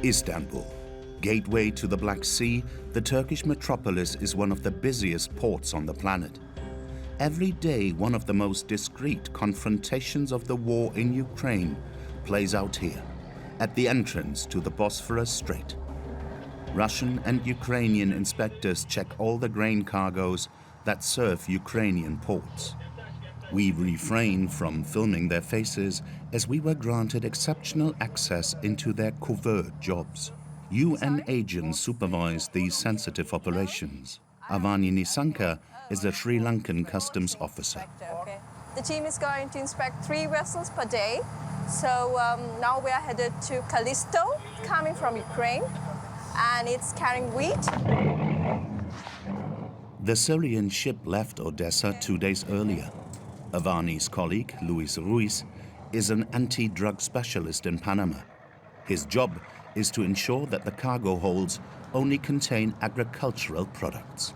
Istanbul, gateway to the Black Sea, the Turkish metropolis is one of the busiest ports on the planet. Every day, one of the most discreet confrontations of the war in Ukraine plays out here, at the entrance to the Bosphorus Strait. Russian and Ukrainian inspectors check all the grain cargoes that serve Ukrainian ports. We refrain from filming their faces as we were granted exceptional access into their covert jobs. UN agents supervise these sensitive operations. Avani Nisanka is a Sri Lankan customs officer. Okay. The team is going to inspect 3 vessels per day. So now we are headed to Callisto, coming from Ukraine, and it's carrying wheat. The Syrian ship left Odessa 2 days earlier. Avani's colleague, Luis Ruiz, is an anti-drug specialist in Panama. His job is to ensure that the cargo holds only contain agricultural products.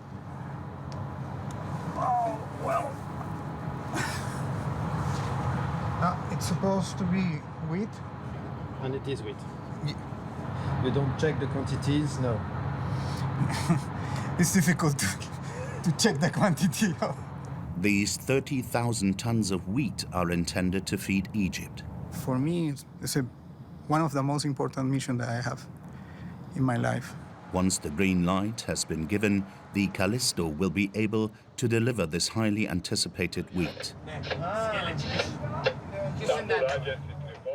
Oh, well. It's supposed to be wheat. And it is wheat. Yeah. We don't check the quantities, no. It's difficult to check the quantity. These 30,000 tons of wheat are intended to feed Egypt. For me, it's one of the most important missions that I have in my life. Once the green light has been given, the Callisto will be able to deliver this highly anticipated wheat.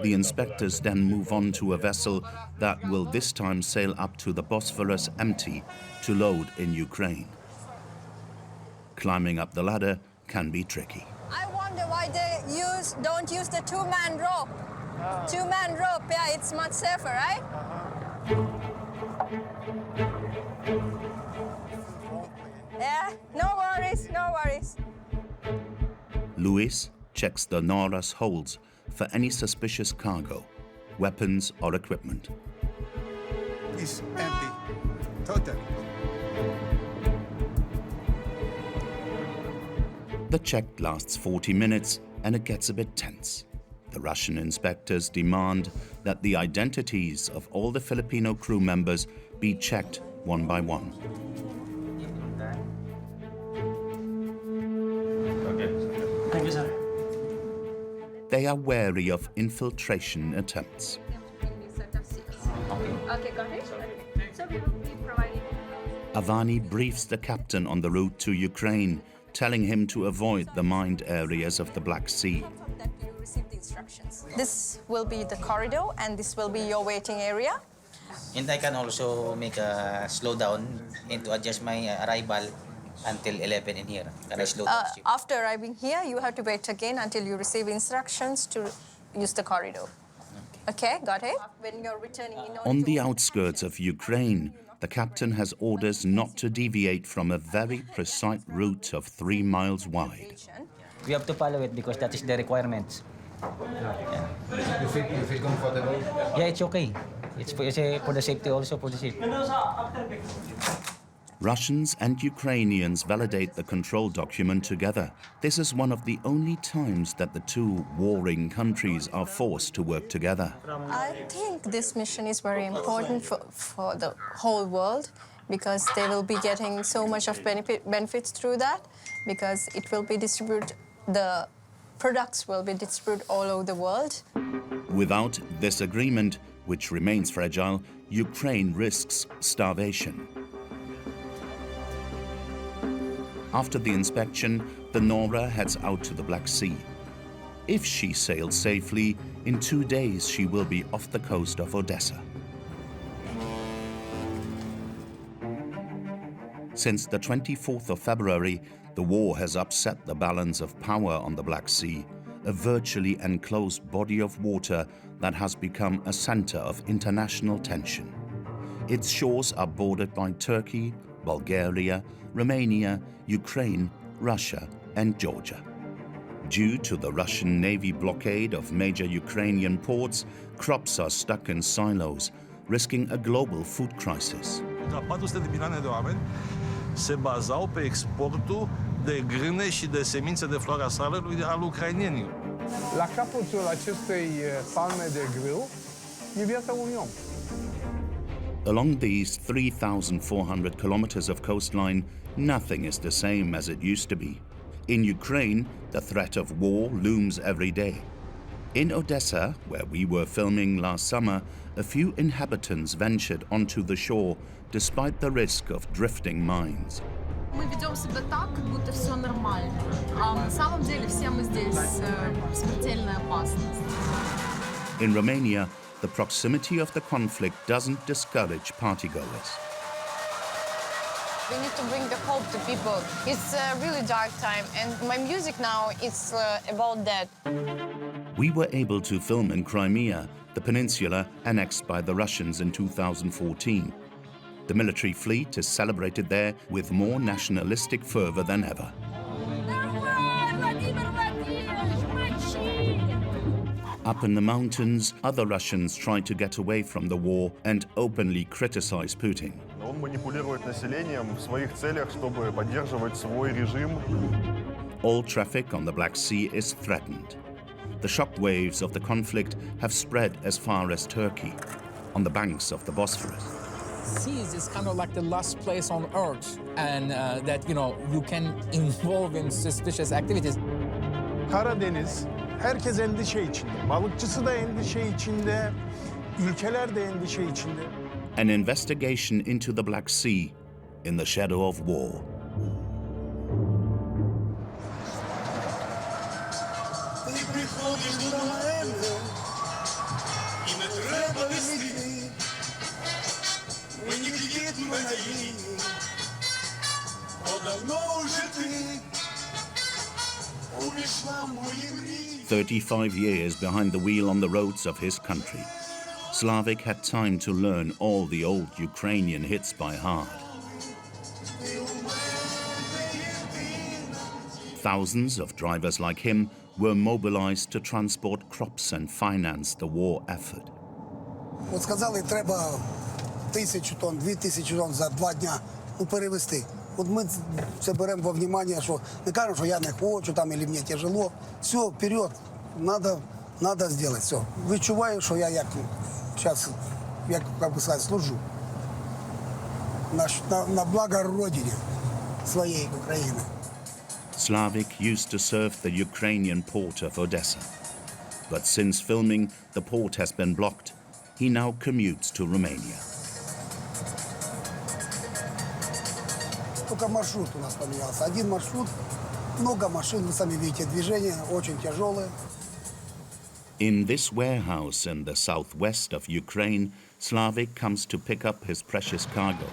The inspectors then move on to a vessel that will this time sail up to the Bosphorus empty to load in Ukraine. Climbing up the ladder can be tricky. I wonder why they don't use the 2-man rope. 2-man rope, yeah, it's much safer, right? Yeah, no worries, no worries. Luis checks the Nora's holds for any suspicious cargo, weapons or equipment. It's empty, totally. The check lasts 40 minutes and it gets a bit tense. The Russian inspectors demand that the identities of all the Filipino crew members be checked one by one. Thank you, sir. They are wary of infiltration attempts. Okay, got it? So we will be providing... Avani briefs the captain on the route to Ukraine, telling him to avoid the mined areas of the Black Sea. This will be the corridor and this will be your waiting area. And I can also make a slowdown and to adjust my arrival until 11 in here. Can I slow down? After arriving here, you have to wait again until you receive instructions to use the corridor. Okay, got it? When you're returning On the outskirts of Ukraine, the captain has orders not to deviate from a very precise route of 3 miles wide. We have to follow it because that is the requirements. Yeah. You feel comfortable? Yeah, it's okay. It's for the safety also for the ship. Russians and Ukrainians validate the control document together. This is one of the only times that the two warring countries are forced to work together. I think this mission is very important for the whole world because they will be getting so much of benefits through that because it will be distributed, the products will be distributed all over the world. Without this agreement, which remains fragile, Ukraine risks starvation. After the inspection, the Nora heads out to the Black Sea. If she sails safely, in 2 days she will be off the coast of Odessa. Since the 24th of February, the war has upset the balance of power on the Black Sea, a virtually enclosed body of water that has become a center of international tension. Its shores are bordered by Turkey, Bulgaria, Romania, Ukraine, Russia, and Georgia. Due to the Russian Navy blockade of major Ukrainian ports, crops are stuck in silos, risking a global food crisis. 400 de milioane de oameni se bazau pe exportul de grâne și de semințe de floarea soarelui al ucrainienilor. La capătul acestei palme de grâu e viața unui om. Along these 3,400 kilometers of coastline, nothing is the same as it used to be. In Ukraine, the threat of war looms every day. In Odessa, where we were filming last summer, a few inhabitants ventured onto the shore despite the risk of drifting mines. Мы ведем себя так, как будто все нормально. А на самом деле все мы здесь смертельная опасность. In Romania, the proximity of the conflict doesn't discourage partygoers. We need to bring the hope to people. It's a really dark time, and my music now is about that. We were able to film in Crimea, the peninsula annexed by the Russians in 2014. The military fleet is celebrated there with more nationalistic fervor than ever. Up in the mountains, other Russians try to get away from the war and openly criticize Putin. Он манипулирует населением в своих целях, чтобы поддерживать свой режим. All traffic on the Black Sea is threatened. The shockwaves of the conflict have spread as far as Turkey, on the banks of the Bosphorus. Seas is kind of like the last place on earth, and that you can involve in suspicious activities. Karadeniz, herkes endişe içinde. Balıkçısı da endişe içinde, ülkeler de endişe içinde. An investigation into the Black Sea in the shadow of war. "35 years behind the wheel on the roads of his country, Slavik had time to learn all the old Ukrainian hits by heart. Thousands of drivers like him were mobilized to transport crops and finance the war effort. От сказали, треба 1000 тонн, 2000 тонн за 2 дня перевезти. От ми це беремо во внимание, що не кажемо, що я не хочу там, или мені тяжело. Все, вперед, надо сделать, все. Відчуваю, що я зараз, як би сказати, служу на благо Родині своєї України. Slavik used to serve the Ukrainian port of Odessa. But since filming, the port has been blocked. He now commutes to Romania. Только маршрут у нас поменялся. Один маршрут, много машин, вы сами видите, движение очень тяжелое. In this warehouse in the southwest of Ukraine, Slavik comes to pick up his precious cargo.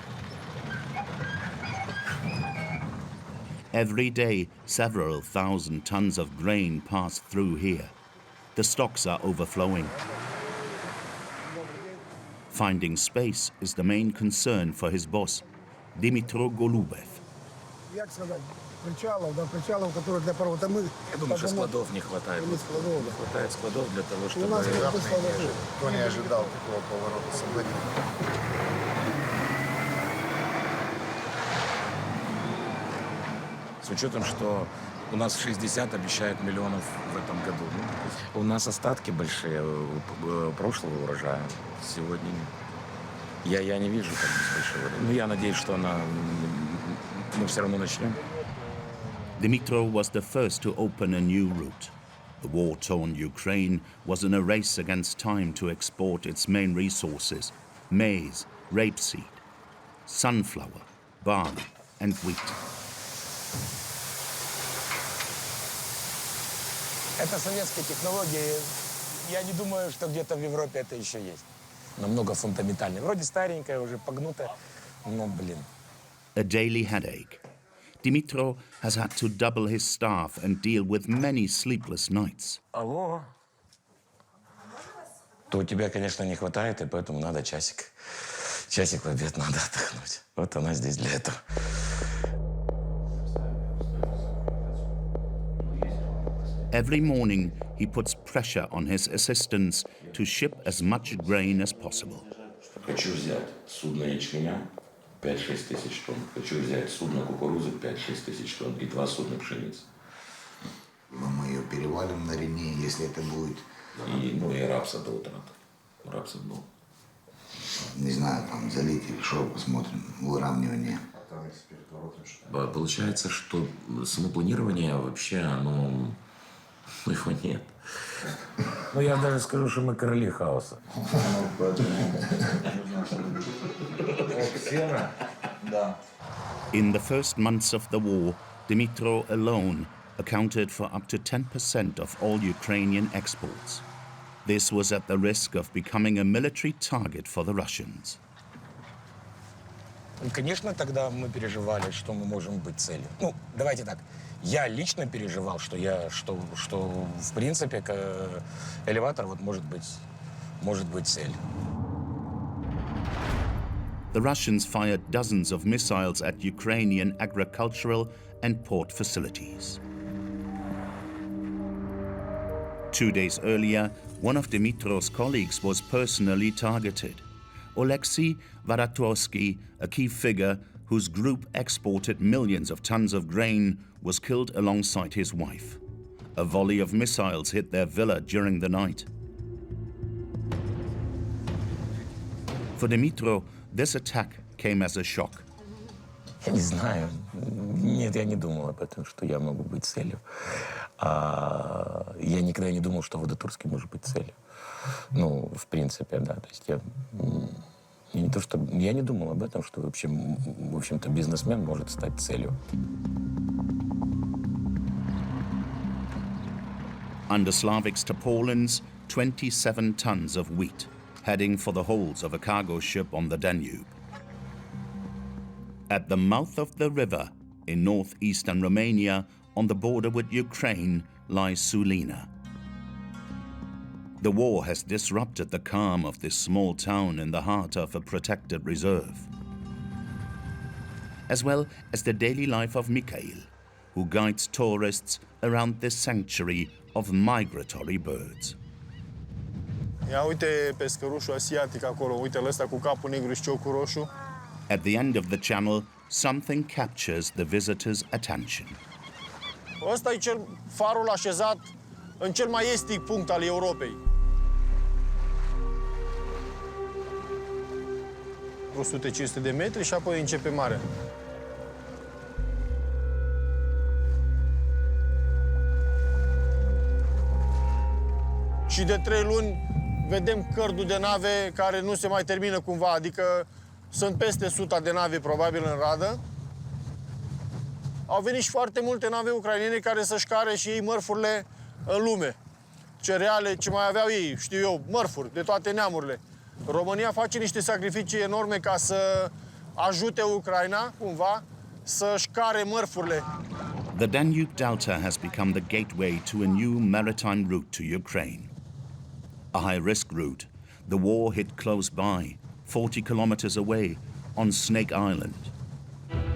Every day, several thousand tons of grain pass through here. The stocks are overflowing. Finding space is the main concern for his boss, Dmytro Golubev. Як сказати, причалов, которые для провода мы... Я думаю, что складов не хватает. Не хватает складов для того, чтобы... Никто не ожидал такого поворота событий. С учетом, что у нас 60 обещают миллионов в этом году. У нас остатки большие прошлого урожая. Сегодня я не вижу как большого. Но я надеюсь, что мы все равно начнем. Dmytro was the first to open a new route. The war-torn Ukraine was in a race against time to export its main resources: maize, rapeseed, sunflower, barley, and wheat. Это советские технологии. Я не думаю, что где-то в Европе это еще есть. Намного фундаментальнее. Вроде старенькая, уже погнутая, но, блин. A daily headache. Dmytro has had to double his staff and deal with many sleepless nights. Алло. То у тебя, конечно, не хватает, и поэтому надо часик. Часик в обед надо отдохнуть. Вот она здесь для этого. Every morning, he puts pressure on his assistants to ship as much grain as possible. Хочу взять судно ячменя 5-6 тысяч тонн. Хочу взять судно кукурузы 5-6 тысяч тонн и 2 судна пшеницы. Мы ее перевалим на Рене, если это будет. И рапса до утрата. Рапса был. Не знаю, там залить или что, посмотрим. Выравнивание. Получается, что само планирование вообще, оно... его нет. Ну, я даже скажу, что мы короли хаоса. In the first months of the war, Dmytro alone accounted for up to 10% of all Ukrainian exports. This was at the risk of becoming a military target for the Russians. Конечно, тогда мы переживали, что мы можем быть целью. Ну, давайте так. Я лично переживал, что в принципе элеватор вот может быть цель. The Russians fired dozens of missiles at Ukrainian agricultural and port facilities. 2 days earlier, one of Dmytro's colleagues was personally targeted. Oleksiy Varatorsky, a key figure whose group exported millions of tons of grain, was killed alongside his wife. A volley of missiles hit their villa during the night. For Dmytro, this attack came as a shock. Я не знаю. Нет, я не думал об этом, что я могу быть целью. Я никогда не думал, что Вадатурский может быть целью. Ну, в принципе, да. То есть я не думал об этом, что вообще, в общем-то, бизнесмен может стать целью. Under Slavic's tarpaulins, 27 tons of wheat, heading for the holds of a cargo ship on the Danube. At the mouth of the river, in northeastern Romania, on the border with Ukraine, lies Sulina. The war has disrupted the calm of this small town in the heart of a protected reserve, as well as the daily life of Mikhail, who guides tourists around this sanctuary of migratory birds. Ia uite pescărușul asiatic acolo, uite ăsta cu capul negru și ciocul roșu. At the end of the channel, something captures the visitor's attention. Ăsta e farul așezat în cel mai estic punct al Europei. 100-500 de metri și apoi începe marea. Și de 3 luni vedem cărdul de nave care nu se mai termină cumva, adică sunt peste 100 de nave probabil în radă. Au venit și foarte multe nave ucrainene care să-și care și ei mărfurile în lume. Cereale, ce mai aveau ei, știu eu, mărfuri de toate neamurile. România face niște sacrificii enorme ca să ajute Ucraina, cumva, să-și care mărfurile. The Danube Delta has become the gateway to a new maritime route to Ukraine. A high-risk route, the war hit close by, 40 kilometers away, on Snake Island.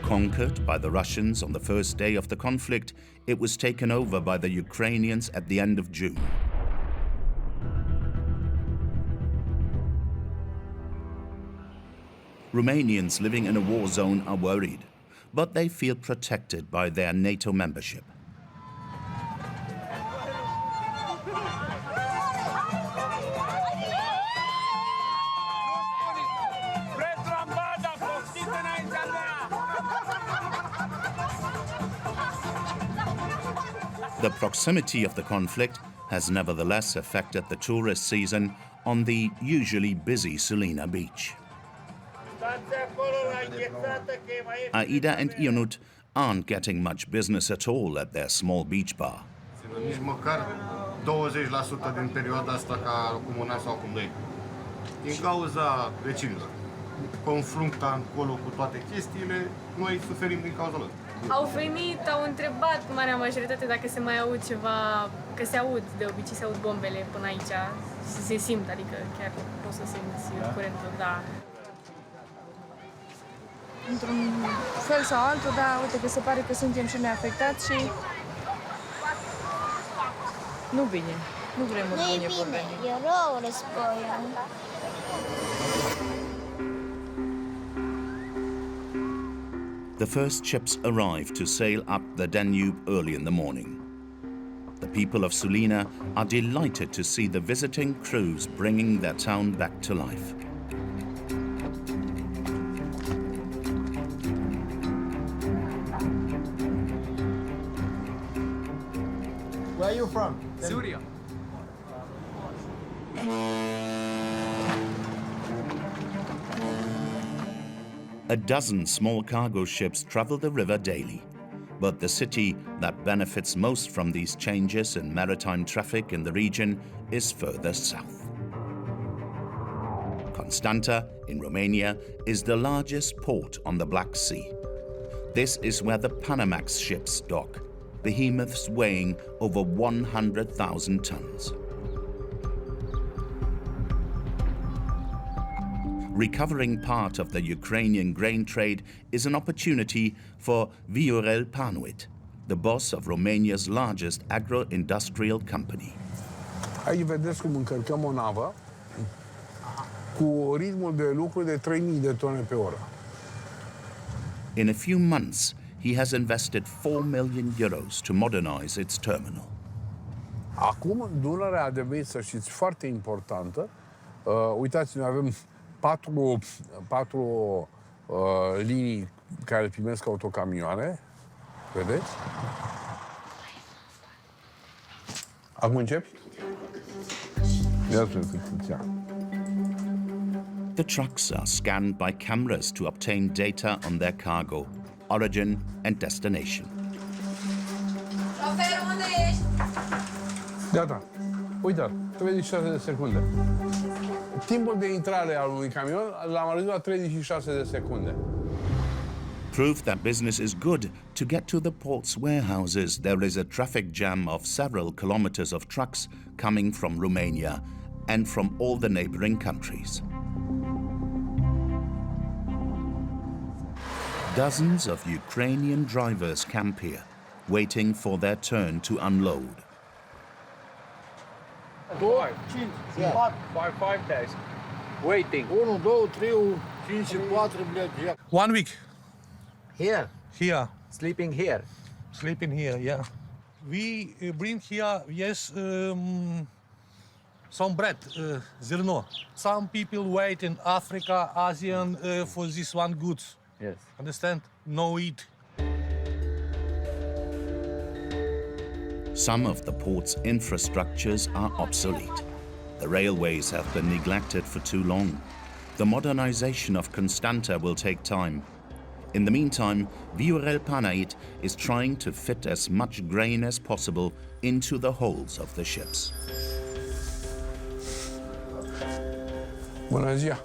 Conquered by the Russians on the first day of the conflict, it was taken over by the Ukrainians at the end of June. Romanians living in a war zone are worried, but they feel protected by their NATO membership. The proximity of the conflict has nevertheless affected the tourist season on the usually busy Sulina beach. Aida and Ionut aren't getting much business at all at their small beach bar. Nici măcar 20% din perioada asta ca acum un an sau acum 2. Din cauza vecinilor. Confruntă acolo cu toate chestiile, noi suferim din cauza lor. Au venit, au întrebat marea majoritate dacă se mai aud ceva, că se aud, de obicei se aud bombele până aici, se simt, adică chiar poți să simți curentul, da. Într-un fel sau altul, da, uite că se pare că suntem și noi afectați și nu bine, nu vrem bune vorbe. E rău războiul. The first ships arrive to sail up the Danube early in the morning. The people of Sulina are delighted to see the visiting crews bringing their town back to life. from? Syria. A dozen small cargo ships travel the river daily, but the city that benefits most from these changes in maritime traffic in the region is further south. Constantza in Romania is the largest port on the Black Sea. This is where the Panamax ships dock, behemoths weighing over 100,000 tons. Recovering part of the Ukrainian grain trade is an opportunity for Viorel Panuit, the boss of Romania's largest agro-industrial company. Aici vedeți cum încărcăm o navă cu ritmul de lucru de 3000 de tone pe oră. In a few months, he has invested 4 million euros to modernize its terminal. Acum, Dunărea a devenit, să știți, foarte importantă. Uitați, noi avem patru linii care primesc autocamioane. Vedeți? Acum începi? Ia să cât ia. The trucks are scanned by cameras to obtain data on their cargo, origin and destination. Șofer, unde ești? Gata. Uite, 36 de secunde. Timpul de intrare al unui camion l-am redus la 36 de secunde. Proof that business is good. To get to the port's warehouses, there is a traffic jam of several kilometers of trucks coming from Romania and from all the neighboring countries. Dozens of Ukrainian drivers camp here, waiting for their turn to unload. 5 days. Waiting. 1, 2, 3, 5, 4, 1 week. Here? Here. Sleeping here? Sleeping here, yeah. We bring here, yes, some bread, zerno. Some people wait in Africa, ASEAN for this one goods. Yes. Understand? No eat. Some of the port's infrastructures are obsolete. The railways have been neglected for too long. The modernization of Constantza will take time. In the meantime, Viorel Panuit is trying to fit as much grain as possible into the holds of the ships. Bună ziua!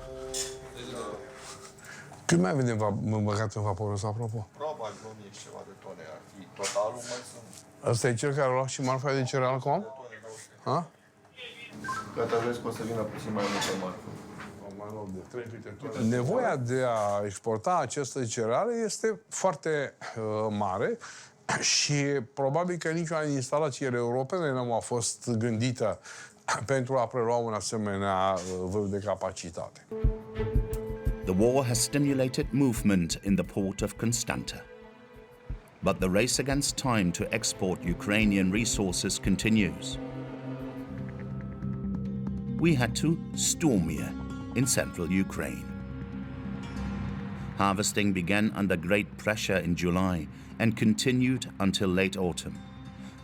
Cât mai avem băgat în vaporul ăsta, apropo? Probabil 1000 și ceva de tone ar fi. Totalul mai sunt. Ăsta e cel care a luat și marfa de cereal acum? Ha? Gata, vezi că o să vină puțin mai multă marfă. Nevoia de a exporta aceste cereale este foarte mare și probabil că niciuna din instalațiile europene nu a fost gândită pentru a prelua un asemenea vârf de capacitate. The war has stimulated movement in the port of Constantza. But the race against time to export Ukrainian resources continues. We head to Stormia in central Ukraine. Harvesting began under great pressure in July and continued until late autumn.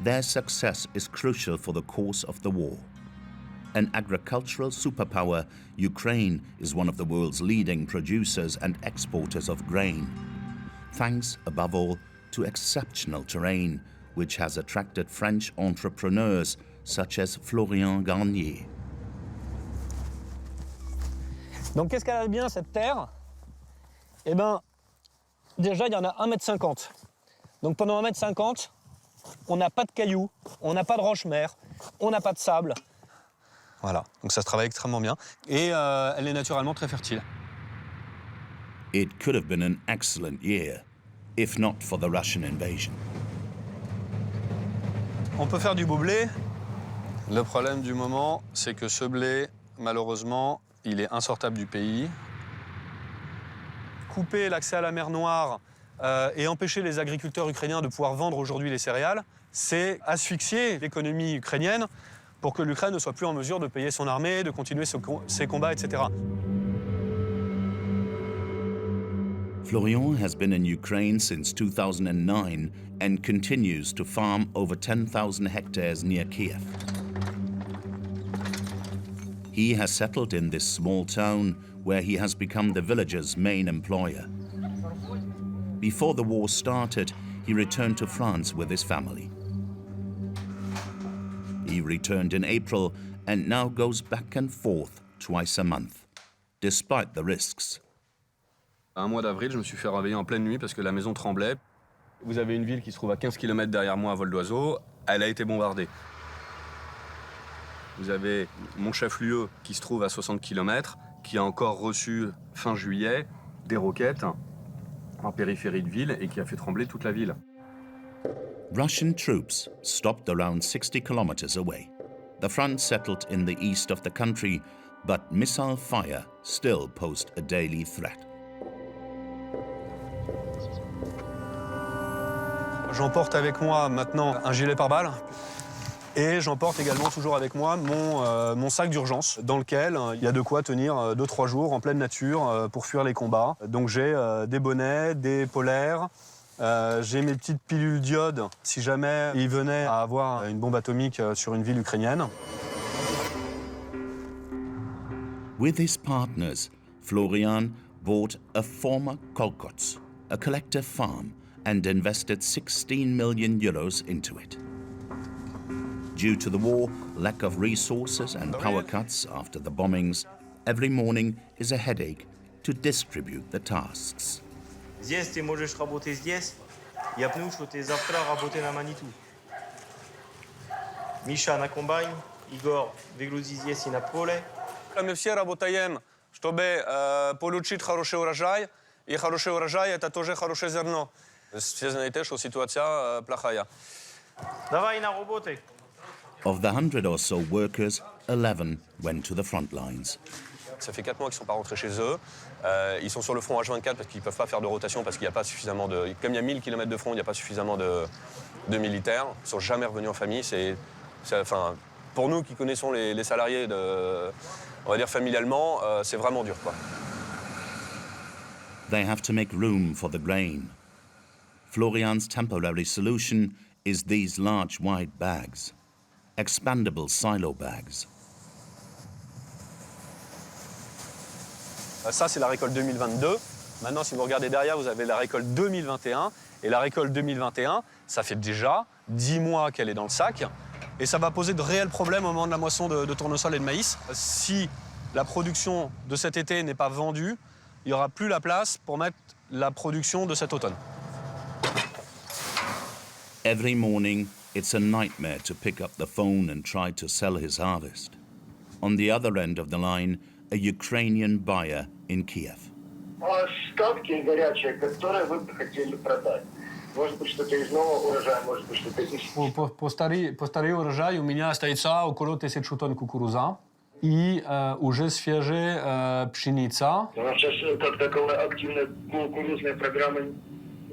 Their success is crucial for the course of the war. An agricultural superpower, Ukraine is one of the world's leading producers and exporters of grain, thanks, above all, to exceptional terrain, which has attracted French entrepreneurs such as Florian Garnier. Donc qu'est-ce qu'elle a de bien, cette terre? Eh bien, déjà, il y en a 1,50 m. Donc pendant 1,50 m, on n'a pas de cailloux, on n'a pas de roche-mère, on n'a pas de sable. Voilà, donc ça se travaille extrêmement bien. Et elle est naturellement très fertile. It could have been an excellent year, if not for the Russian invasion. On peut faire du beau blé. Le problème du moment, c'est que ce blé, malheureusement, il est insortable du pays. Couper l'accès à la mer Noire et empêcher les agriculteurs ukrainiens de pouvoir vendre aujourd'hui les céréales, c'est asphyxier l'économie ukrainienne pour que l'Ukraine ne soit plus en mesure de payer son armée, de continuer ses combats, etc. Florian has been in Ukraine since 2009 and continues to farm over 10,000 hectares near Kiev. He has settled in this small town where he has become the village's main employer. Before the war started, he returned to France with his family. He returned in April and now goes back and forth twice a month, despite the risks. Un mois d'avril, je me suis fait réveiller en pleine nuit parce que la maison tremblait. Vous avez une ville qui se trouve à 15 km derrière moi à vol d'oiseau. Elle a été bombardée. Vous avez mon chef-lieu qui se trouve à 60 km, qui a encore reçu, fin juillet, des roquettes en périphérie de ville et qui a fait trembler toute la ville. Russian troops stopped around 60 kilometers away. The front settled in the east of the country, but missile fire still posed a daily threat. J'emporte avec moi maintenant un gilet pare-balles et j'emporte également toujours avec moi mon sac d'urgence dans lequel il y a de quoi tenir 2-3 jours en pleine nature pour fuir les combats. Donc j'ai des bonnets, des polaires, j'ai mes petites pilules d'iode si jamais il venait à avoir une bombe atomique sur une ville ukrainienne. With his partners, Florian bought a former kolkhots, a collective farm, and invested 16 million euros into it. Due to the war, lack of resources and power cuts after the bombings, every morning is a headache to distribute the tasks. Здесь ты можешь работать здесь, я пну, что ты завтра работай на Маниту. Миша на комбайн, Игорь выгрузи здесь и на поле. Мы все работаем, чтобы получить хороший урожай, и хороший урожай – это тоже хорошее зерно. Все знаете, что ситуация плохая. Давай на работу. Of the 100 or so workers, 11 went to the front lines. Ça fait 4 mois qu'ils ne sont pas rentrés chez eux. Ils sont sur le front H24 parce qu'ils ne peuvent pas faire de rotation, parce qu'il n'y a pas suffisamment de... Comme il y a 1000 km de front, il n'y a pas suffisamment de militaires. Ils ne sont jamais revenus en famille. Enfin, pour nous qui connaissons les salariés, on va dire familialement, c'est vraiment dur, quoi. They have to make room for the grain. Florian's temporary solution is these large white bags, expandable silo bags. Ça, c'est la récolte 2022. Maintenant, si vous regardez derrière, vous avez la récolte 2021. Et la récolte 2021, ça fait déjà 10 mois qu'elle est dans le sac. Et ça va poser de réels problèmes au moment de la moisson de tournesol et de maïs. Si la production de cet été n'est pas vendue, il n'y aura plus la place pour mettre la production de cet automne. Every morning, it's a nightmare to pick up the phone and try to sell his harvest. On the other end of the line, a Ukrainian buyer in Kiev. Остатки горячие, которые вы бы хотели продать. Может быть, что-то из нового урожая, может быть, что-то из... По старый урожай у меня остается около 1000 тонн кукуруза и уже свежая пшеница. У нас сейчас как таковой активной кукурузной программы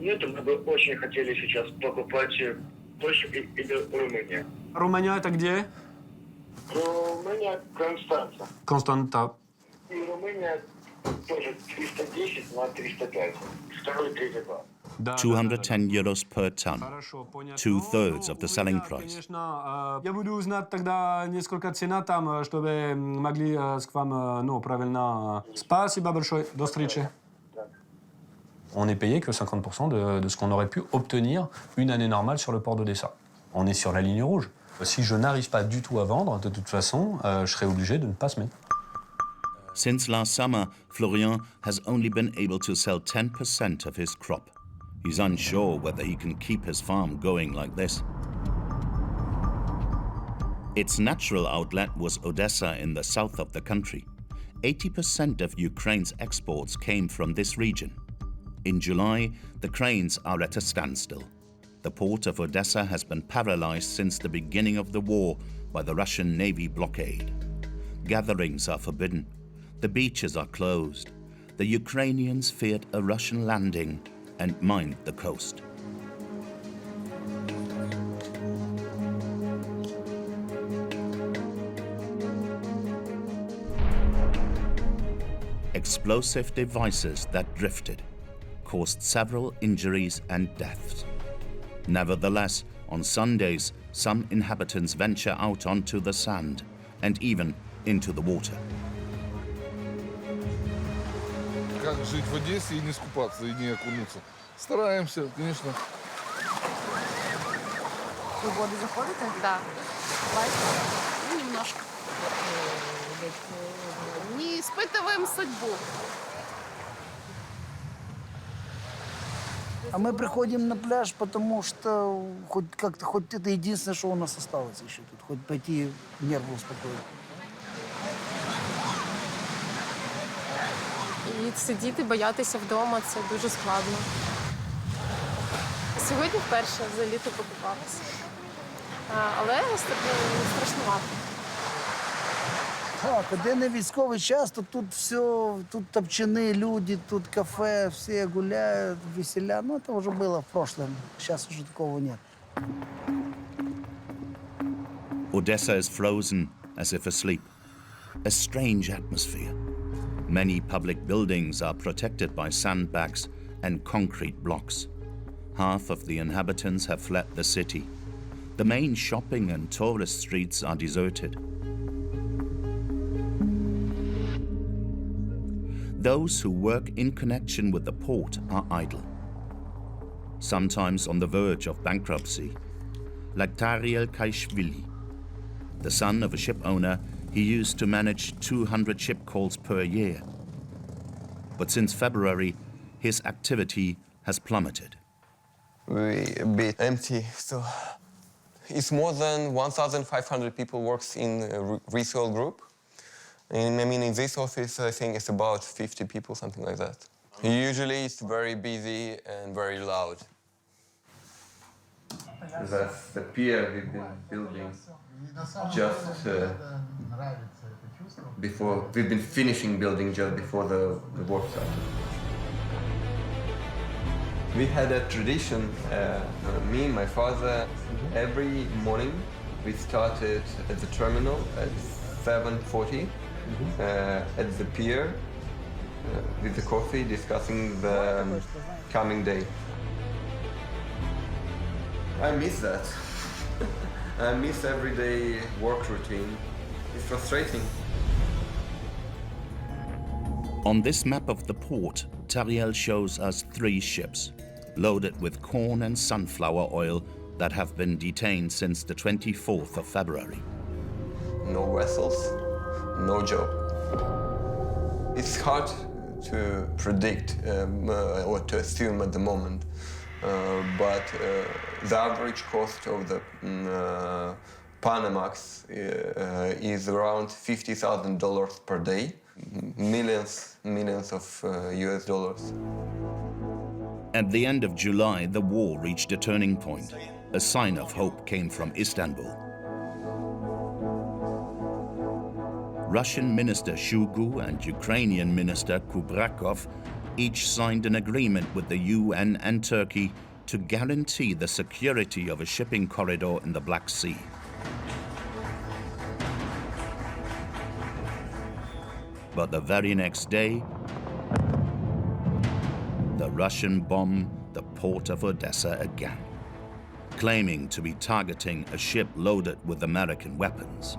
нет, мы бы очень хотели сейчас покупать больше из Румынии. Румыния это где? Румыния, Констанца. Constantza. И Румыния тоже 310 на 305. Второй, третий класс. 210 euros per ton, 2/3 of the selling price. Я буду узнать тогда несколько цена там, чтобы могли с вам правильно. Спасибо большое. До встречи. On n'est payé que 50% de ce qu'on aurait pu obtenir une année normale sur le port d'Odessa. On est sur la ligne rouge. Si je n'arrive pas du tout à vendre, de toute façon, je serai obligé de ne pas semer. Since last summer, Florian has only been able to sell 10% of his crop. He's unsure whether he can keep his farm going like this. Its natural outlet was Odessa in the south of the country. 80% of Ukraine's exports came from this region. In July, the cranes are at a standstill. The port of Odessa has been paralyzed since the beginning of the war by the Russian Navy blockade. Gatherings are forbidden. The beaches are closed. The Ukrainians feared a Russian landing and mined the coast. Explosive devices that drifted, caused several injuries and deaths. Nevertheless, on Sundays, some inhabitants venture out onto the sand and even into the water. Как жить в Одессе и не скупаться, и не окунуться? Стараемся, конечно. Вы в воду заходите? Да. Ну, немножко. Не испытываем судьбу. А мы приходим на пляж, потому что хоть как-то, хоть это единственное, что у нас осталось еще тут. Хоть пойти нервы успокоить. І сидіти, боятися вдома – це дуже складно. Сьогодні вперше за літо покупалася. Але страшнувато. Так, де не військовий час, то тут все, тут топчаны люди, тут кафе, все гуляют, веселя. Ну, это уже было в прошлом, сейчас уже такого нет. Odessa is frozen, as if asleep. A strange atmosphere. Many public buildings are protected by sandbags and concrete blocks. Half of the inhabitants have fled the city. The main shopping and tourist streets are deserted. Those who work in connection with the port are idle, sometimes on the verge of bankruptcy, like Tariel Kaishvili. The son of a ship owner, he used to manage 200 ship calls per year. But since February, his activity has plummeted. We're a bit empty, so it's more than 1,500 people works in a resale group. And I mean, in this office, I think it's about 50 people, something like that. Usually it's very busy and very loud. That's the pier we've been building just before, we've been finishing building just before the war started. We had a tradition, me and my father, every morning we started at the terminal at 7:40 at the pier with the coffee, discussing the coming day. I miss that. I miss everyday work routine. It's frustrating. On this map of the port, Tariel shows us 3 ships, loaded with corn and sunflower oil that have been detained since the 24th of February. No vessels, no job. It's hard to predict or to assume at the moment, but the average cost of the Panamax is around $50,000 per day, millions of US dollars. At the end of July, the war reached a turning point. A sign of hope came from Istanbul. Russian Minister Shugu and Ukrainian Minister Kubrakov each signed an agreement with the UN and Turkey to guarantee the security of a shipping corridor in the Black Sea. But the very next day, the Russian bombed the port of Odessa again, claiming to be targeting a ship loaded with American weapons.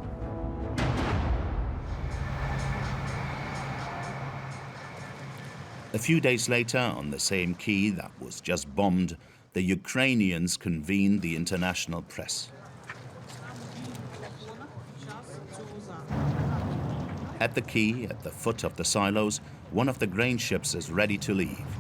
A few days later, on the same quay that was just bombed, the Ukrainians convened the international press. At the quay, at the foot of the silos, one of the grain ships is ready to leave.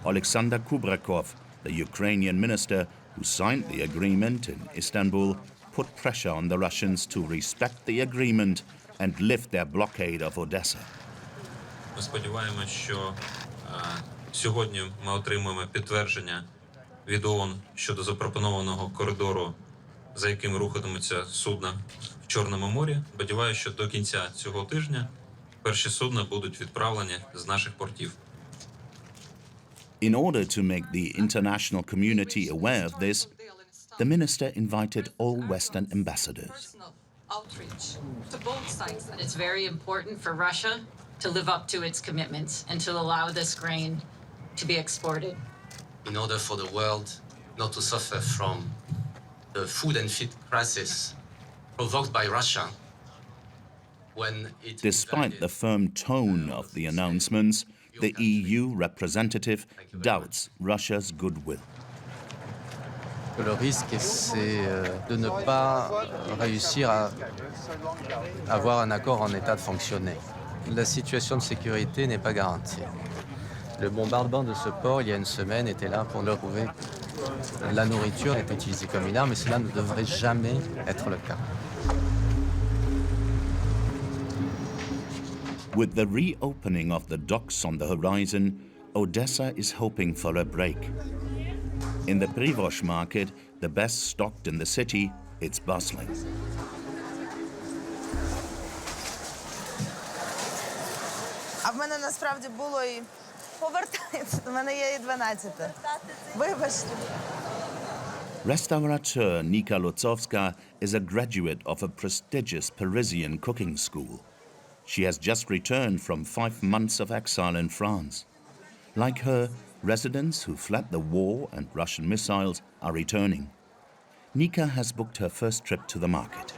Alexander Kubrakov, the Ukrainian minister who signed the agreement in Istanbul, put pressure on the Russians to respect the agreement and lift their blockade of Odessa. Ми сподіваємося, що сьогодні ми отримаємо підтвердження від ООН щодо запропонованого коридору, за яким рухатимуться судна в Чорному морі. Сподіваюся, що до кінця цього тижня перші судна будуть відправлені з наших портів. In order to make the international community aware of this, the minister invited all Western ambassadors. Outreach to both sides. And it's very important for Russia to live up to its commitments and to allow this grain to be exported. In order for the world not to suffer from the food and feed crisis provoked by Russia, when it... Despite the firm tone of the announcements, the EU representative doubts Russia's goodwill. Le risque, c'est de ne pas réussir à avoir un accord en état de fonctionner. La situation de sécurité n'est pas garantie. Le bombardement de ce port, il y a une semaine, était là pour le prouver. La nourriture est utilisée comme une arme, et cela ne devrait jamais être le cas. With the reopening of the docks on the horizon, Odessa is hoping for a break. In the Privosh market, the best stocked in the city, it's bustling. А в мене насправді було і повертається. У мене є і 12. Вибачте. Restaurateur Nika Lutzovska is a graduate of a prestigious Parisian cooking school. She has just returned from 5 months of exile in France. Like her, residents who fled the war and Russian missiles are returning. Nika has booked her first trip to the market.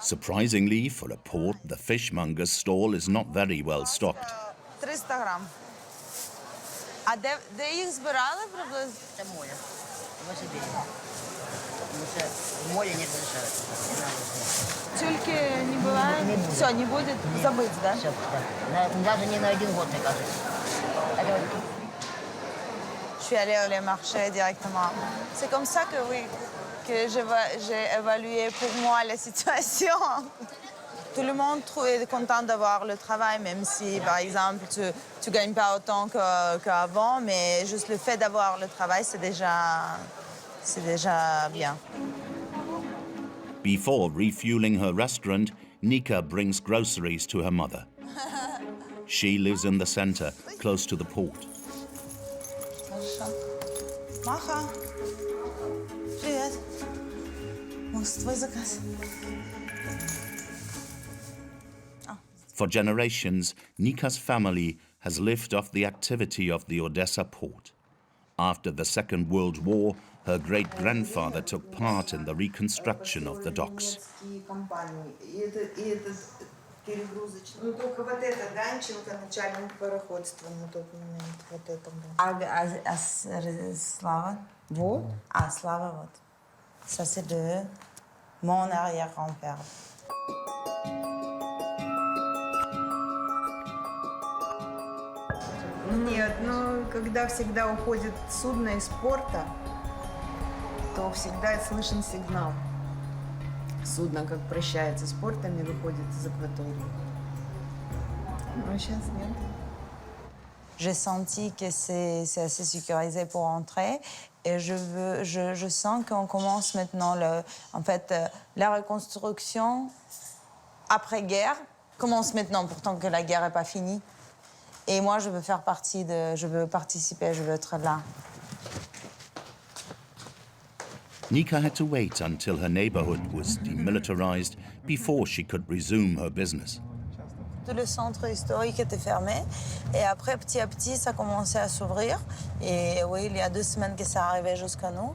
Surprisingly, for a port, the fishmonger's stall is not very well stocked. 300 грам. А де їх збирали приблизно? Це море. В Сибири. Потому что в море не разрешают. Тюльки не бывает? Все, не будет забыть, да? Все, да. Даже не на 1 год, мне кажется. Je suis allée au marché directement. C'est comme ça que oui, que j'ai évalué pour moi la situation. Tout le monde est content d'avoir le travail, même si, par exemple, tu ne gagnes pas autant qu'avant, mais juste le fait d'avoir le travail, c'est déjà bien. Before refueling her restaurant, Nika brings groceries to her mother. She lives in the center, close to the port. Маха, привет. Твой заказ. For generations, Nika's family has lived off the activity of the Odessa port. After the Second World War, her great-grandfather took part in the reconstruction of the docks. Ну, только вот это, Данченко, начальник пароходства на тот момент, вот это был. А Slava? Вот. А, Slava, вот. Ça, c'est de mon arrière-grand-père. Нет, ну, когда всегда уходит судно из порта, то всегда слышен сигнал. Судно, как прощается с портом и выходит из акватории. Но сейчас нет. J'ai senti que c'est assez sécurisé pour entrer et je sens qu'on commence maintenant la reconstruction après-guerre commence maintenant, pourtant que la guerre n'est pas finie. Et moi, je veux faire partie je veux participer, je veux être là. Nika had to wait until her neighborhood was demilitarized before she could resume her business. Tout le centre historique était fermé. Et après, petit à petit, ça commençait à s'ouvrir. Et oui, il y a 2 semaines que ça arrivait jusqu'à nous.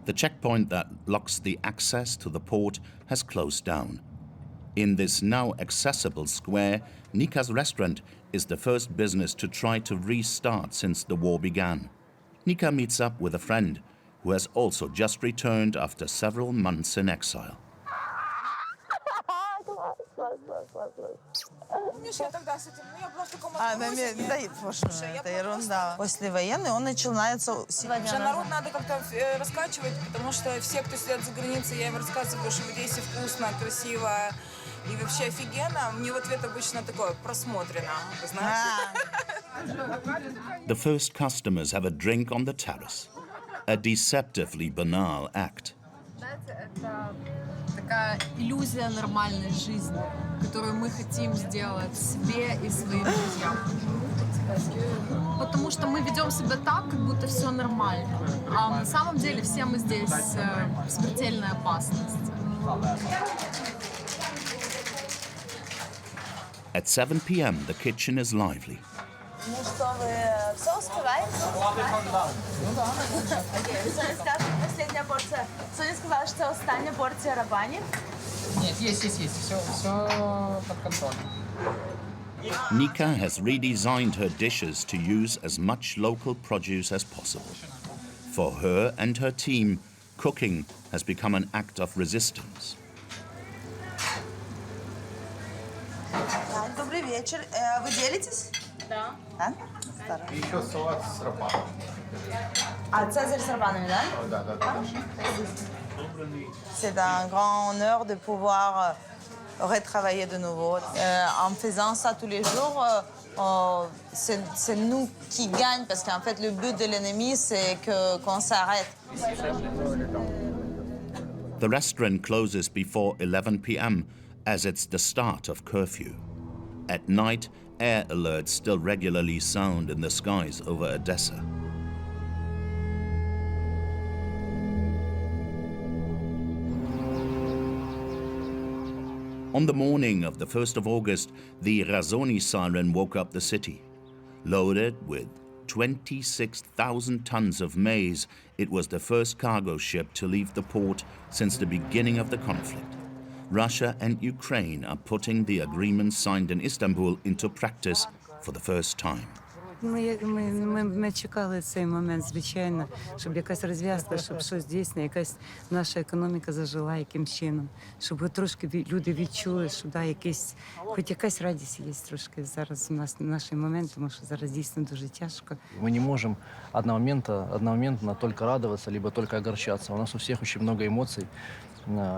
The checkpoint that locks the access to the port has closed down. In this now accessible square, Nika's restaurant is the first business to try to restart since the war began. Nika meets up with a friend who has also just returned after several months in exile. Это ерунда. Послевоенный он начинается сегодня. Уже народ надо как-то раскачивать, потому что все, кто сидят за границей, я им рассказываю, что в Одессе вкусно, красиво и вообще офигенно. Мне в ответ обычно такое просмотрено, знаете. The first customers have a drink on the terrace. A deceptively banal act. Это такая иллюзия нормальной жизни, которую мы хотим сделать себе и своим друзьям. Потому что мы ведем себя так, как будто все нормально. А на самом деле все мы здесь смертельная опасность. At 7 p.m., the kitchen is lively. Ну что, вы все успеваете? Окей, Соня скажет, последняя порция. Соня сказала, что остання порція рабані. Нет, есть. Все под контролем. Nika has redesigned her dishes to use as much local produce as possible. For her and her team, cooking has become an act of resistance. Добрый вечер. Вы делитесь? Да. И еще салат с рапаном. А цезарь с рабанами, да? Да. C'est un grand honneur de pouvoir retravailler de nouveau. En faisant ça tous les jours, c'est nous qui gagnons parce qu'en fait, le but de l'ennemi, c'est qu'on s'arrête. The restaurant closes before 11 p.m. as it's the start of curfew. At night, air alerts still regularly sound in the skies over Odessa. On the morning of the 1st of August, the Razoni siren woke up the city. Loaded with 26,000 tons of maize, it was the first cargo ship to leave the port since the beginning of the conflict. Russia and Ukraine are putting the agreement signed in Istanbul into practice for the first time. Ми чекали цей момент, звичайно, щоб якась розв'язка, щоб щось дійсно, якась наша економіка зажила яким чином, щоб трошки люди відчули, що хоч якась радість є трошки зараз у нас на наш момент, тому що зараз дійсно дуже тяжко. Мы не можем одномоментно только радоваться, либо только огорчаться. У нас у всех очень много эмоций,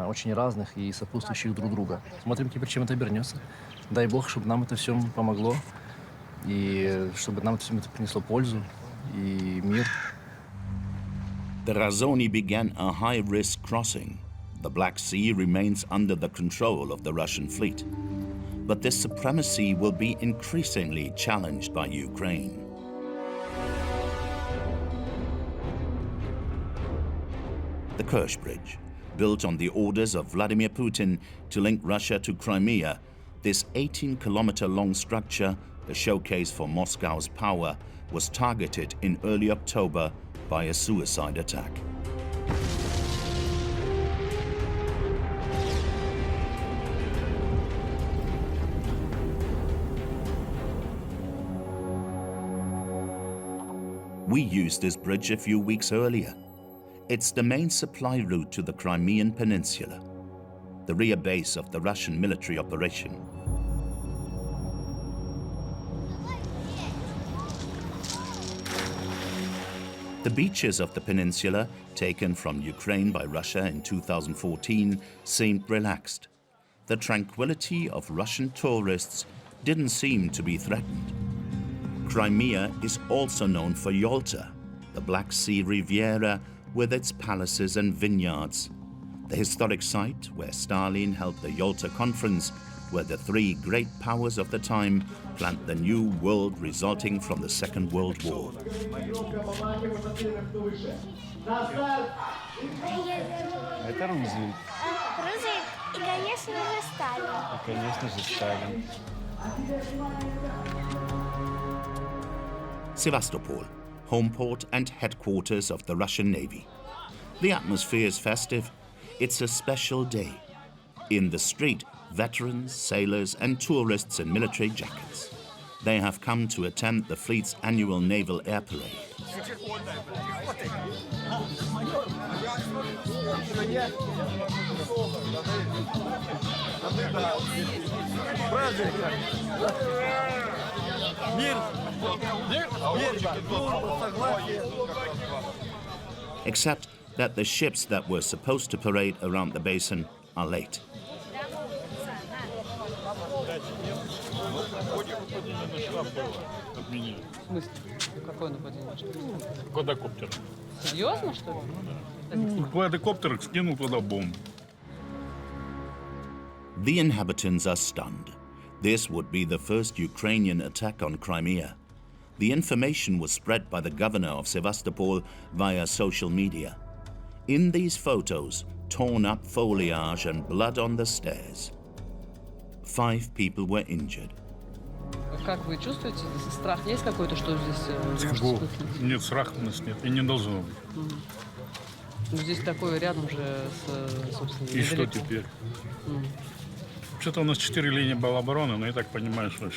очень разных и сопутствующих друг друга. Смотрим теперь, чем это обернется. Дай Бог, чтобы нам это все помогло. И чтобы нам всем это принесло пользу и мир. The Razoni began a high-risk crossing. The Black Sea remains under the control of the Russian fleet. But this supremacy will be increasingly challenged by Ukraine. The Kerch Bridge, built on the orders of Vladimir Putin to link Russia to Crimea, this 18-kilometer-long structure, a showcase for Moscow's power, was targeted in early October by a suicide attack. We used this bridge a few weeks earlier. It's the main supply route to the Crimean Peninsula, the rear base of the Russian military operation. The beaches of the peninsula, taken from Ukraine by Russia in 2014, seemed relaxed. The tranquility of Russian tourists didn't seem to be threatened. Crimea is also known for Yalta, the Black Sea Riviera with its palaces and vineyards, the historic site where Stalin held the Yalta Conference, where the three great powers of the time planned the new world resulting from the Second World War. Это Рузвельт. Рузвельт и, конечно же, Сталин. И, конечно же, Сталин. Sevastopol, home port and headquarters of the Russian Navy. The atmosphere is festive. It's a special day. In the street, veterans, sailors, and tourists in military jackets. They have come to attend the fleet's annual naval air parade. Except that the ships that were supposed to parade around the basin are late. Квадрокоптер. Серьезно, что ли? Квадрокоптер скинул туда бомбу. The inhabitants are stunned. This would be the first Ukrainian attack on Crimea. The information was spread by the governor of Sevastopol via social media. In these photos, torn up foliage and blood on the stairs. 5 people were injured. Как вы чувствуете? Страх есть какой-то, что здесь может вспыхнуть? Нет, страха у нас нет, и не должно быть. Ну, здесь такое рядом же, собственно, и недалеко. Что теперь? Что-то у нас 4 линии была обороны, но я так понимаю, что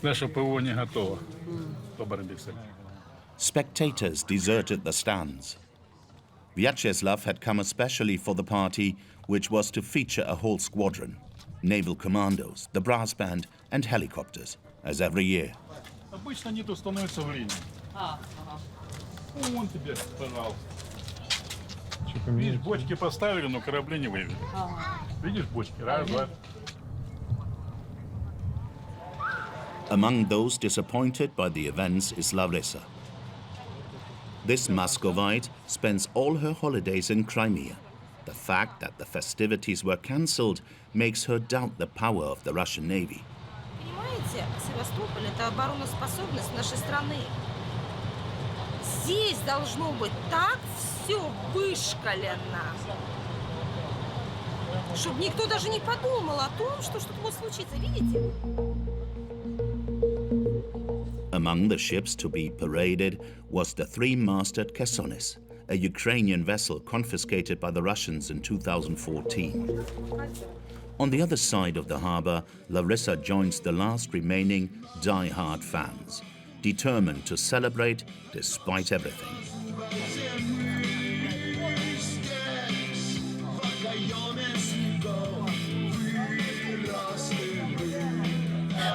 наше ПВО не готово по борьбе с этим. Spectators deserted the stands. Vyacheslav had come especially for the party, which was to feature a whole squadron, naval commandos, the brass band and helicopters, as every year. Обычно они тут становятся в линии. Ну, вон тебе, пожалуйста. Видишь, бочки поставили, но корабли не вывели. Видишь, бочки? Раз, два. Among those disappointed by the events is Larissa. This Muscovite spends all her holidays in Crimea. The fact that the festivities were cancelled makes her doubt the power of the Russian Navy. Понимаете, Севастополь – это обороноспособность нашей страны. Здесь должно быть так все вышкалено, чтобы никто даже не подумал о том, что что-то может случиться. Видите? Among the ships to be paraded was the 3-masted Kesonis, a Ukrainian vessel confiscated by the Russians in 2014. On the other side of the harbor, Larissa joins the last remaining die-hard fans, determined to celebrate despite everything.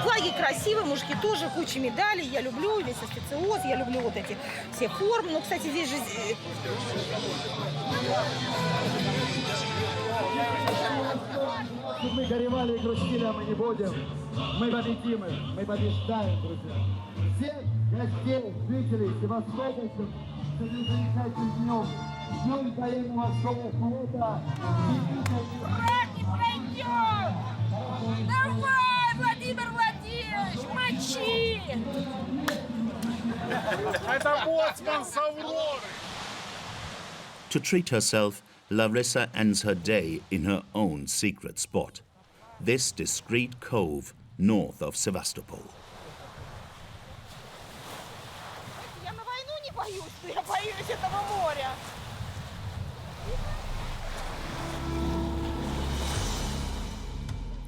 Флаги красивые, мужики тоже, куча медалей. Я люблю весь официоз, я люблю вот эти все формы. Ну, кстати, здесь же... Мы горевали и грустили, а мы не будем. Мы победим их, мы побеждаем, друзья. Всех гостей, жителей Севастопольцев с этим замечательным днем. Днем военно-морского флота. Враг не пройдет! Давай, Владимир Владимирович, мочи! Это боцман с Авроры! To treat herself, Larissa ends her day in her own secret spot, this discreet cove north of Sevastopol. Я на войну не боюсь, но я боюсь этого моря.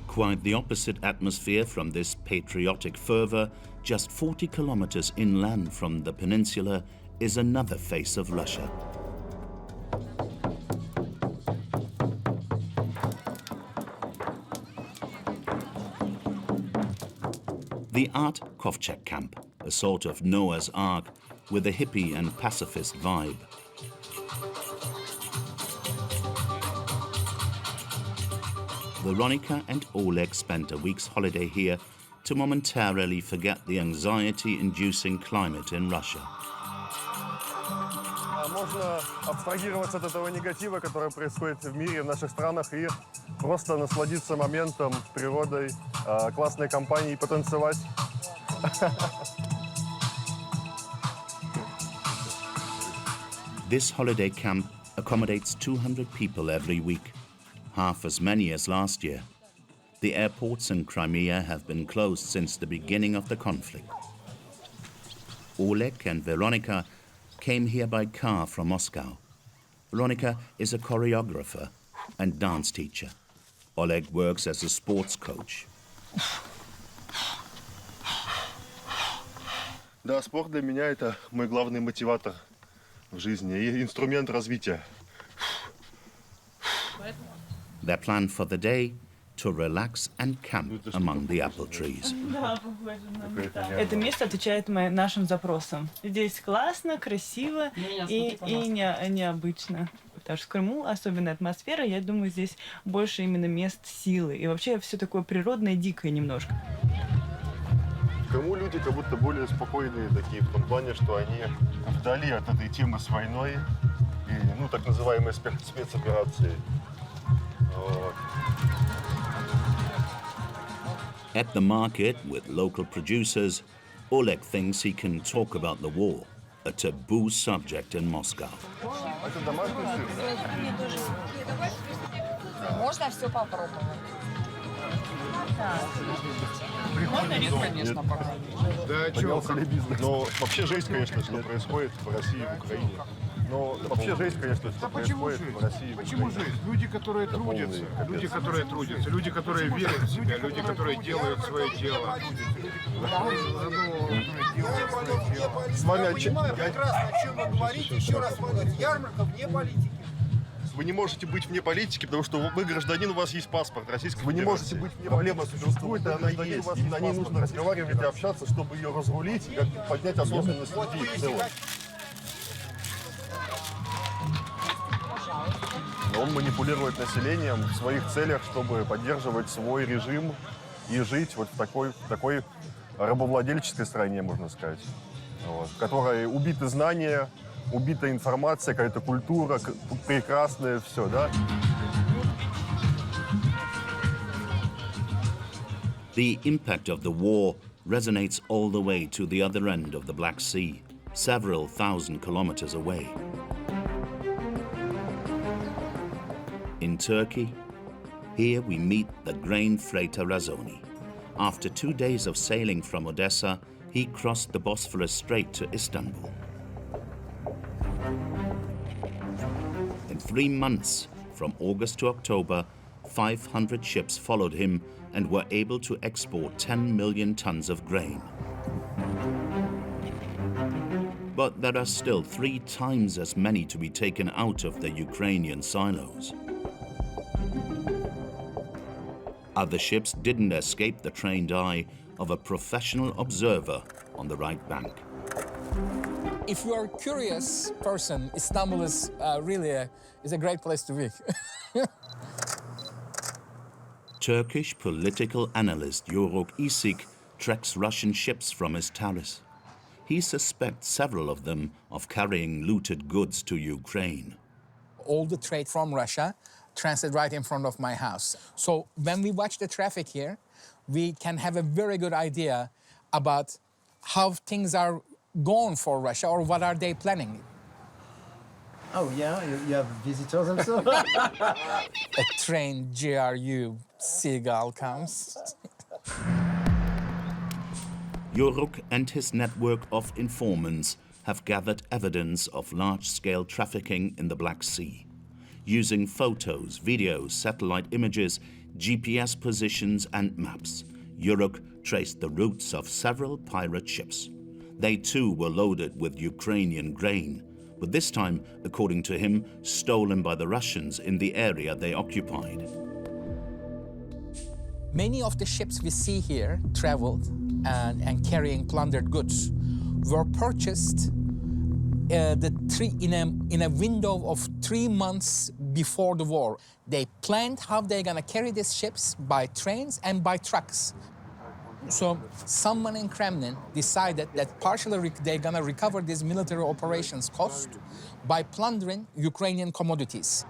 Quite the opposite atmosphere from this patriotic fervor, just 40 kilometers inland from the peninsula is another face of Russia. The Art Kovchak camp, a sort of Noah's Ark with a hippie and pacifist vibe. Veronica and Oleg spent a week's holiday here to momentarily forget the anxiety-inducing climate in Russia. Можно абстрагироваться от этого негатива, который происходит в мире, в наших странах, и просто насладиться моментом, природой, классной компанией, потанцевать. This holiday camp accommodates 200 people every week, half as many as last year. The airports in Crimea have been closed since the beginning of the conflict. Oleg and Veronica came here by car from Moscow. Veronica is a choreographer and dance teacher. Oleg works as a sports coach. Да, спорт для меня это мой главный мотиватор в жизни и инструмент развития. Their plan for the day: to relax and camp among the apple trees. Да, похоже на это. Это место отвечает нашим запросам. Здесь классно, красиво и необычно. Потому что в Крыму особенная атмосфера, я думаю, здесь больше именно мест силы. И вообще все такое природное, дикое немножко. В Крыму люди как будто более спокойные такие, в том плане, что они вдали от этой темы с войной и, ну, так называемой спецоперации. Вот. At the market with local producers, Oleg thinks he can talk about the war, a taboo subject in Moscow. Можно все попробовать. Да, но вообще жесть, конечно, что происходит в России и в Украине. Но вообще жесть, конечно, что происходит в России и в Украине. Почему жесть? Люди, которые трудятся, люди, которые верят в себя, люди, которые делают свое дело. Смотри, прекрасно, о чем вы говорите. Еще раз, ярмарка вне политики. Вы не можете быть вне политики, потому что вы гражданин, у вас есть паспорт Российской Федерации. Вы не можете быть вне проблема существует, она есть. И на ней нужно разговаривать и общаться, чтобы ее разрулить и поднять осознанность людей в целом. Он манипулирует населением в своих целях, чтобы поддерживать свой режим и жить вот в такой рабовладельческой стране, можно сказать, вот, в которой убиты знания, убита информация, какая-то культура, прекрасное все, да? The impact of the war resonates all the way to the other end of the Black Sea, several thousand kilometers away. In Turkey, here we meet the grain freighter Razoni. After 2 days of sailing from Odessa, he crossed the Bosphorus Strait to Istanbul. In 3 months, from August to October, 500 ships followed him and were able to export 10 million tons of grain. But there are still 3 times as many to be taken out of the Ukrainian silos. Other ships didn't escape the trained eye of a professional observer on the right bank. If you are a curious person, Istanbul is really a great place to be. Turkish political analyst Yoruk Isik tracks Russian ships from his terrace. He suspects several of them of carrying looted goods to Ukraine. All the trade from Russia transit right in front of my house. So when we watch the traffic here, we can have a very good idea about how things are going for Russia or what are they planning. Oh yeah, you have visitors also? A trained GRU seagull comes. Yoruk and his network of informants have gathered evidence of large-scale trafficking in the Black Sea. Using photos, videos, satellite images, GPS positions and maps, Yoruk traced the routes of several pirate ships. They too were loaded with Ukrainian grain, but this time, according to him, stolen by the Russians in the area they occupied. Many of the ships we see here traveled and carrying plundered goods were purchased in a window of 3 months before the war. They planned how they're gonna carry these ships by trains and by trucks. So someone in Kremlin decided that partially they're gonna recover these military operations cost by plundering Ukrainian commodities.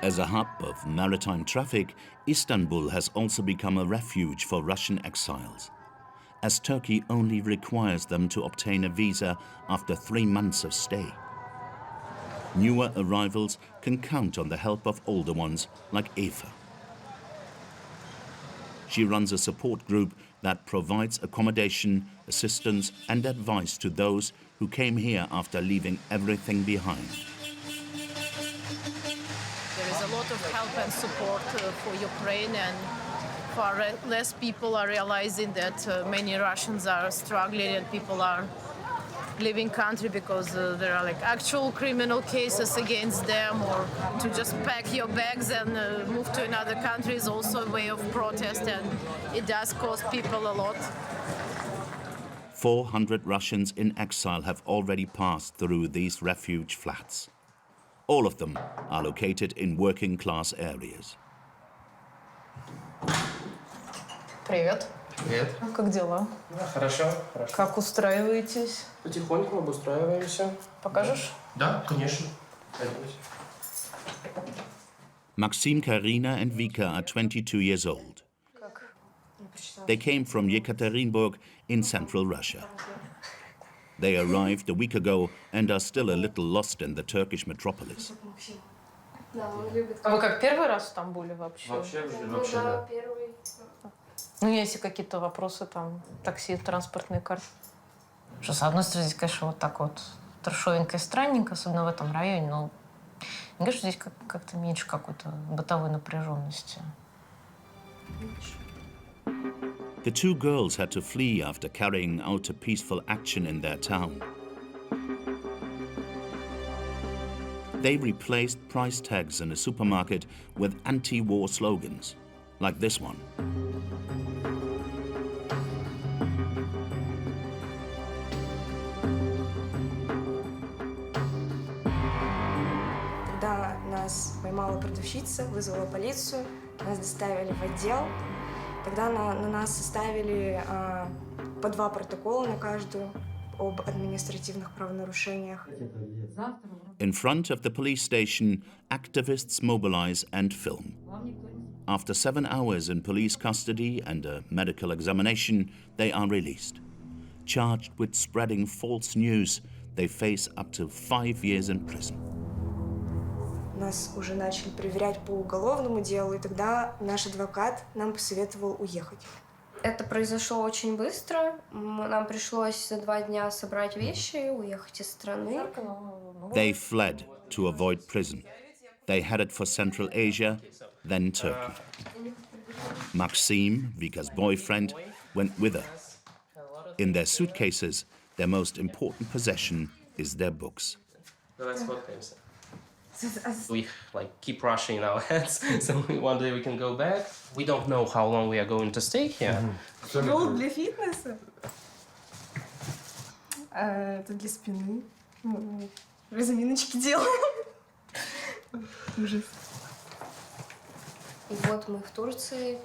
As a hub of maritime traffic, Istanbul has also become a refuge for Russian exiles, as Turkey only requires them to obtain a visa after 3 months of stay. Newer arrivals can count on the help of older ones like Eva. She runs a support group that provides accommodation, assistance and advice to those who came here after leaving everything behind. There is a lot of help and support for Ukraine, and far less people are realizing that many Russians are struggling and people are leaving country because there are like actual criminal cases against them, or to just pack your bags and move to another country is also a way of protest, and it does cost people a lot. 400 Russians in exile have already passed through these refuge flats. All of them are located in working-class areas. Привет. Привет. Как дела? Хорошо, хорошо. Как устраиваетесь? Потихоньку обустраиваемся. Покажешь? Да, конечно. Maxim, Karina and Vika are 22 years old. They came from Yekaterinburg in central Russia. They arrived a week ago and are still a little lost in the Turkish metropolis. А вы как, первый раз в Стамбуле вообще? Вообще, да. Ну, если какие-то вопросы, там, такси, транспортные карты. Что, с одной стороны, здесь, конечно, вот так вот трешовенько и странненько, особенно в этом районе, но мне кажется, здесь как-то меньше какой-то бытовой напряженности. The two girls had to flee after carrying out a peaceful action in their town. They replaced price tags in a supermarket with anti-war slogans, like this one. Когда нас поймала продавщица, вызвала полицию, нас доставили в отдел. Тогда на нас составили по 2 протокола на каждую об административных правонарушениях. In front of the police station, activists mobilize and film. After 7 hours in police custody and a medical examination, they are released. Charged with spreading false news, they face up to 5 years in prison. Нас уже начали проверять по уголовному делу, и тогда наш адвокат нам посоветовал уехать. Это произошло очень быстро. Нам пришлось за 2 дня собрать вещи и уехать из страны. They fled to avoid prison. They headed for Central Asia, then Turkey. Maxim, Vika's boyfriend, went with her. In their suitcases, their most important possession is their books. We keep rushing in our heads, so one day we can go back. We don't know how long we are going to stay here. Стол для фитнеса. Это для спины. Разминочки делаем. Ужас. И вот мы в Турции.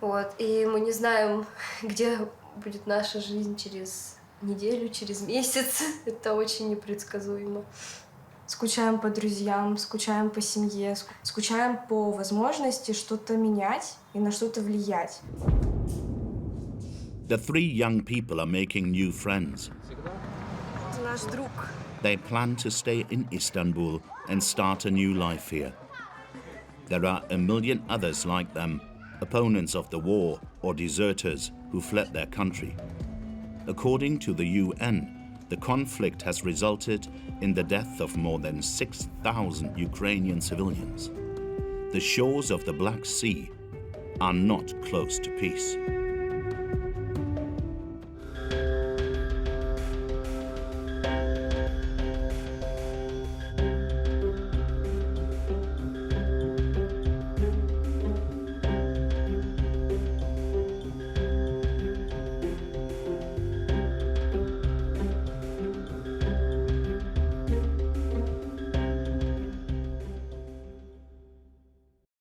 Вот. И мы не знаем, где будет наша жизнь через неделю, через месяц. Это очень непредсказуемо. Скучаем по друзьям, скучаем по семье, скучаем по возможности что-то менять и на что-то влиять. The 3 young people are making new friends. Это наш друг. They plan to stay in Istanbul and start a new life here. There are a million others like them, opponents of the war or deserters who fled their country. According to the UN, the conflict has resulted in the death of more than 6,000 Ukrainian civilians. The shores of the Black Sea are not close to peace.